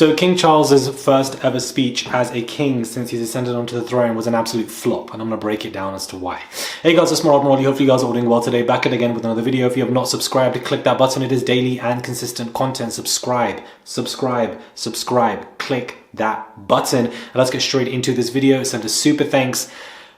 So King Charles's first ever speech as a king since he's ascended onto the throne was an absolute flop, and I'm going to break it down as to why. Hey guys, it's Mark Morley. Hopefully you guys are all doing well today. Back at again with another video. If you have not subscribed, click that button. It is daily and consistent content. Subscribe. Click that button. And let's get straight into this video. Send a super thanks.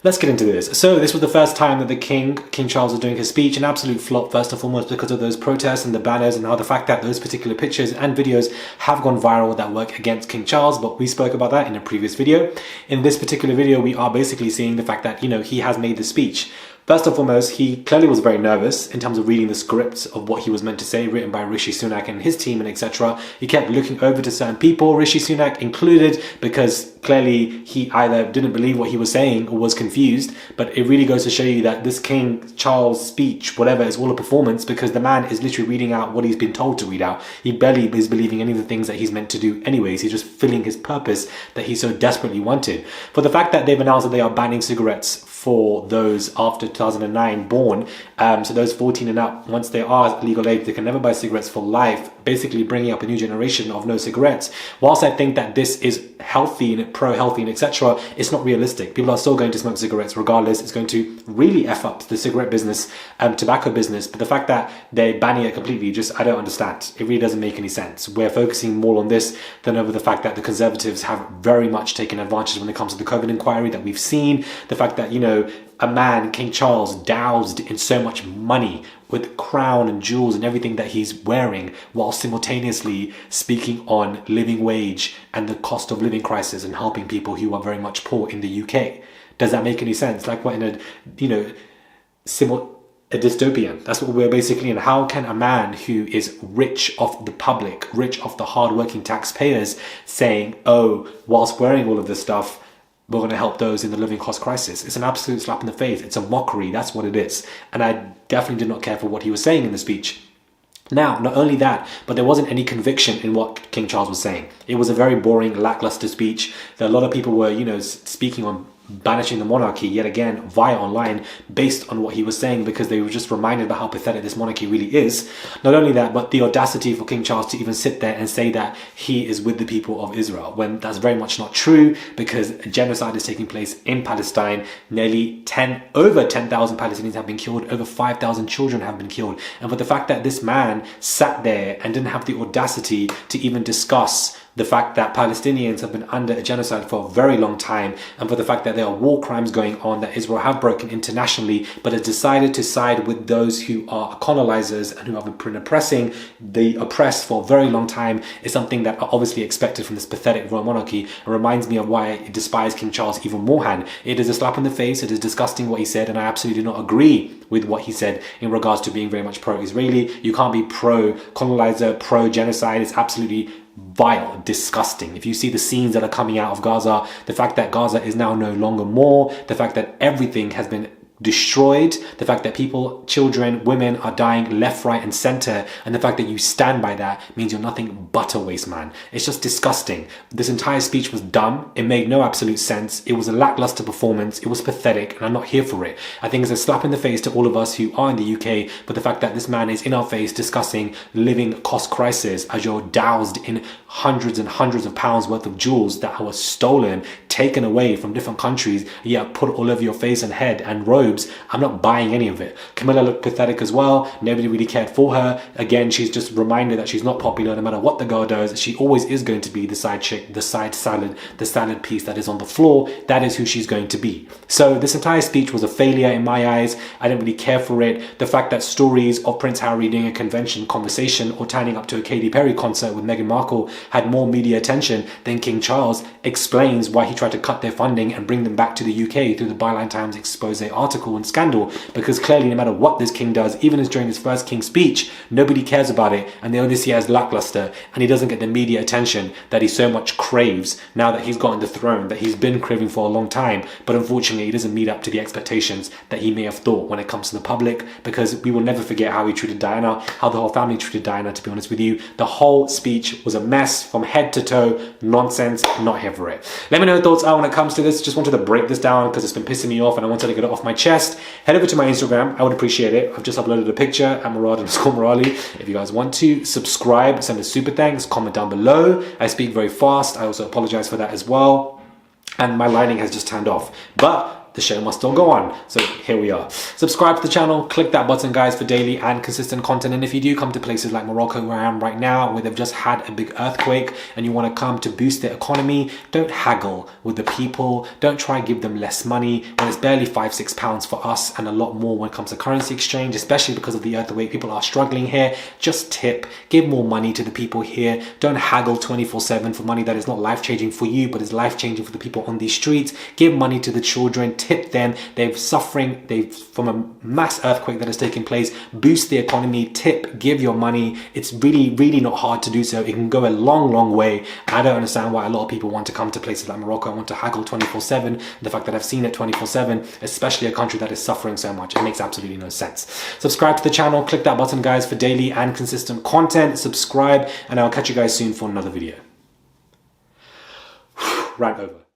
Let's get into this. So this was the first time that King Charles was doing his speech. An absolute flop, first and foremost, because of those protests and the banners and how the fact that those particular pictures and videos have gone viral that work against King Charles. But we spoke about that in a previous video. In this particular video, we are basically seeing the fact that, he has made the speech. First and foremost, he clearly was very nervous in terms of reading the script of what he was meant to say, written by Rishi Sunak and his team and etc. He kept looking over to certain people, Rishi Sunak included, because clearly he either didn't believe what he was saying or was confused. But it really goes to show you that this King Charles speech, whatever, is all a performance, because the man is literally reading out what he's been told to read out. He barely is believing any of the things that he's meant to do anyways. He's just filling his purpose that he so desperately wanted. For the fact that they've announced that they are banning cigarettes for those after 2009 born, so those 14 and up, once they are legal age, they can never buy cigarettes for life, basically bringing up a new generation of no cigarettes. Whilst I think that this is healthy and pro-healthy and etc., it's not realistic. People are still going to smoke cigarettes regardless. It's going to really F up the cigarette business, tobacco business. But the fact that they're banning it completely, I don't understand. It really doesn't make any sense. We're focusing more on this than over the fact that the Conservatives have very much taken advantage when it comes to the COVID inquiry that we've seen. The fact that, a man, King Charles, doused in so much money with crown and jewels and everything that he's wearing, while simultaneously speaking on living wage and the cost of living crisis and helping people who are very much poor in the UK. Does that make any sense? Like what in a dystopian. That's what we're basically in. How can a man who is rich off the public, rich off the hardworking taxpayers, saying, oh, whilst wearing all of this stuff, we're going to help those in the living cost crisis? It's an absolute slap in the face. It's a mockery. That's what it is. And I definitely did not care for what he was saying in the speech. Now, not only that, but there wasn't any conviction in what King Charles was saying. It was a very boring, lackluster speech. A lot of people were, speaking on banishing the monarchy yet again via online based on what he was saying, because they were just reminded about how pathetic this monarchy really is. Not only that, but the audacity for King Charles to even sit there and say that he is with the people of Israel, when that's very much not true, because a genocide is taking place in Palestine. Nearly over 10,000 Palestinians have been killed, over 5,000 children have been killed. And for the fact that this man sat there and didn't have the audacity to even discuss the fact that Palestinians have been under a genocide for a very long time, and for the fact that there are war crimes going on that Israel have broken internationally, but has decided to side with those who are colonizers and who have been oppressing the oppressed for a very long time, is something that are obviously expected from this pathetic royal monarchy. It reminds me of why I despise King Charles even more. It is a slap in the face. It is disgusting what he said, and I absolutely do not agree with what he said in regards to being very much pro-Israeli. You can't be pro-colonizer, pro-genocide. It's absolutely vile, disgusting. If you see the scenes that are coming out of Gaza, the fact that Gaza is now no longer more, the fact that everything has been destroyed, the fact that people, children, women are dying left, right and center, and the fact that you stand by that means you're nothing but a waste man. It's just disgusting. This entire speech was dumb. It made no absolute sense. It was a lackluster performance. It was pathetic, and I'm not here for it. I think it's a slap in the face to all of us who are in the UK, but the fact that this man is in our face discussing living cost crisis as you're doused in hundreds and hundreds of pounds worth of jewels that were stolen, taken away from different countries, yet put all over your face and head and robes. I'm not buying any of it. Camilla looked pathetic as well. Nobody really cared for her. Again, she's just reminded that she's not popular no matter what the girl does. She always is going to be the side chick, the side salad, the salad piece that is on the floor. That is who she's going to be. So this entire speech was a failure in my eyes. I didn't really care for it. The fact that stories of Prince Harry doing a convention conversation or turning up to a Katy Perry concert with Meghan Markle had more media attention than King Charles explains why he tried to cut their funding and bring them back to the UK through the Byline Times expose article and scandal, because clearly no matter what this king does, even as during his first king speech, nobody cares about it, and they only see it as lackluster, and he doesn't get the media attention that he so much craves now that he's gotten the throne that he's been craving for a long time. But unfortunately, he doesn't meet up to the expectations that he may have thought when it comes to the public, because we will never forget how he treated Diana, how the whole family treated Diana, to be honest with you. The whole speech was a mess from head to toe, nonsense, not here for it. Let me know your thoughts are when it comes to this. Just wanted to break this down because it's been pissing me off and I wanted to get it off my chest. chest, head over to my Instagram. I would appreciate it. I've just uploaded a picture at Murad_Marali. If you guys want to subscribe, send a super thanks, comment down below. I speak very fast. I also apologize for that as well. And my lighting has just turned off. But the show must still go on. So here we are. Subscribe to the channel, click that button guys for daily and consistent content. And if you do come to places like Morocco where I am right now, where they've just had a big earthquake and you want to come to boost the economy, don't haggle with the people. Don't try and give them less money when it's barely £5-6 for us and a lot more when it comes to currency exchange, especially because of the earthquake. People are struggling here. Just tip, give more money to the people here. Don't haggle 24/7 for money that is not life-changing for you, but is life-changing for the people on these streets. Give money to the children. Tip them. They're suffering from a mass earthquake that has taken place. Boost the economy. Tip, give your money. It's really not hard to do so. It can go a long way. I don't understand why a lot of people want to come to places like Morocco and want to haggle 24/7. The fact that I've seen it 24/7, especially a country that is suffering so much, it makes absolutely no sense. Subscribe to the channel, click that button guys for daily and consistent content. Subscribe, and I'll catch you guys soon for another video. Rant over.